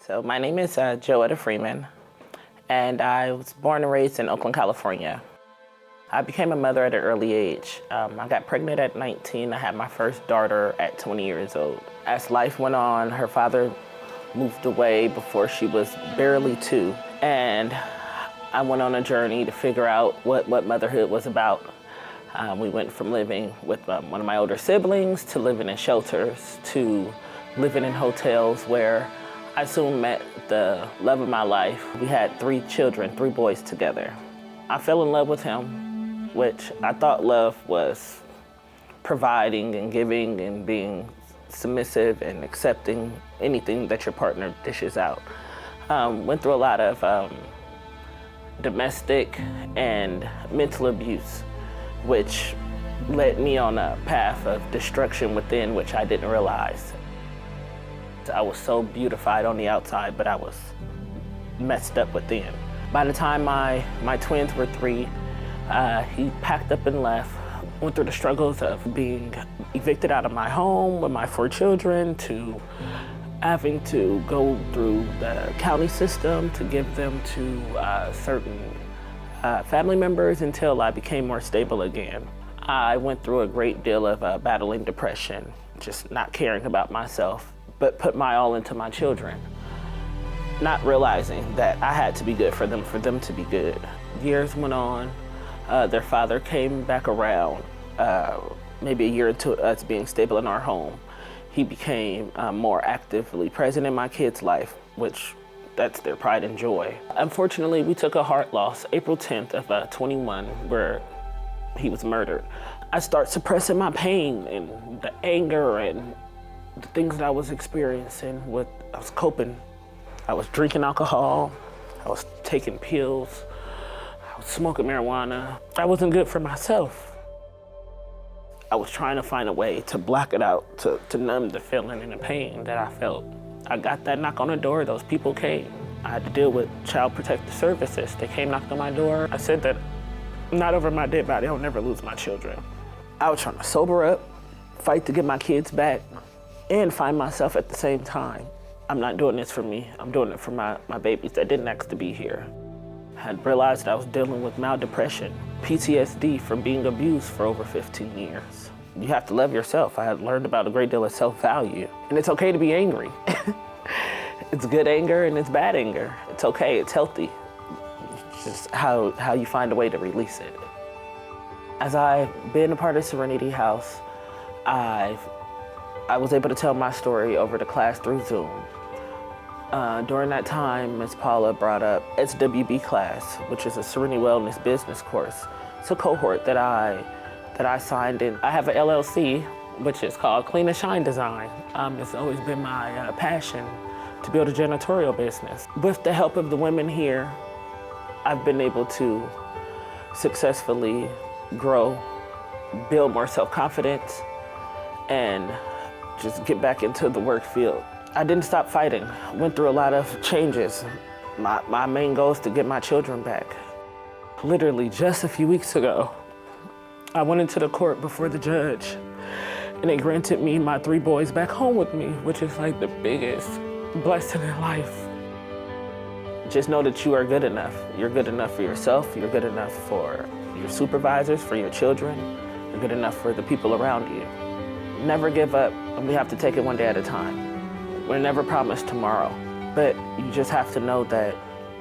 So my name is Joetta Freeman, and I was born and raised in Oakland, California. I became a mother at an early age. I got pregnant at 19. I had my first daughter at 20 years old. As life went on, her father moved away before she was barely 2. And I went on a journey to figure out what motherhood was about. We went from living with one of my older siblings to living in shelters to living in hotels where I soon met the love of my life. We had 3 children, 3 boys together. I fell in love with him, which I thought love was providing and giving and being submissive and accepting anything that your partner dishes out. Went through a lot of domestic and mental abuse, which led me on a path of destruction within, which I didn't realize. I was so beautified on the outside, but I was messed up within. By the time my twins were 3, he packed up and left. Went through the struggles of being evicted out of my home with my 4 children, to having to go through the county system to give them to certain family members until I became more stable again. I went through a great deal of battling depression, just not caring about myself, but put my all into my children, not realizing that I had to be good for them to be good. Years went on. Their father came back around, maybe a year into us being stable in our home. He became more actively present in my kids' life, which that's their pride and joy. Unfortunately, we took a heart loss April 10th of 21, where he was murdered. I start suppressing my pain and the anger and the things that I was experiencing. I was coping. I was drinking alcohol. I was taking pills. I was smoking marijuana. I wasn't good for myself. I was trying to find a way to block it out, to numb the feeling and the pain that I felt. I got that knock on the door. Those people came. I had to deal with Child Protective Services. They came, knocked on my door. I said that not over my dead body, I'll never lose my children. I was trying to sober up, fight to get my kids back, and find myself at the same time. I'm not doing this for me. I'm doing it for my babies that didn't ask to be here. I had realized I was dealing with mild depression, PTSD from being abused for over 15 years. You have to love yourself. I had learned about a great deal of self-value. And it's okay to be angry. It's good anger and it's bad anger. It's okay, it's healthy. It's just how you find a way to release it. As I've been a part of Serenity House, I was able to tell my story over the class through Zoom. During that time, Ms. Paula brought up SWB class, which is a Serenity Wellness Business course. It's a cohort that I signed in. I have an LLC, which is called Clean and Shine Design. It's always been my passion to build a janitorial business. With the help of the women here, I've been able to successfully grow, build more self-confidence, and just get back into the work field. I didn't stop fighting. Went through a lot of changes. My main goal is to get my children back. Literally just a few weeks ago, I went into the court before the judge, and they granted me my 3 boys back home with me, which is like the biggest blessing in life. Just know that you are good enough. You're good enough for yourself. You're good enough for your supervisors, for your children. You're good enough for the people around you. Never give up, and we have to take it one day at a time. We're never promised tomorrow, but you just have to know that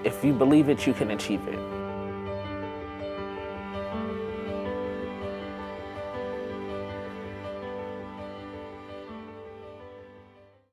if you believe it, you can achieve it.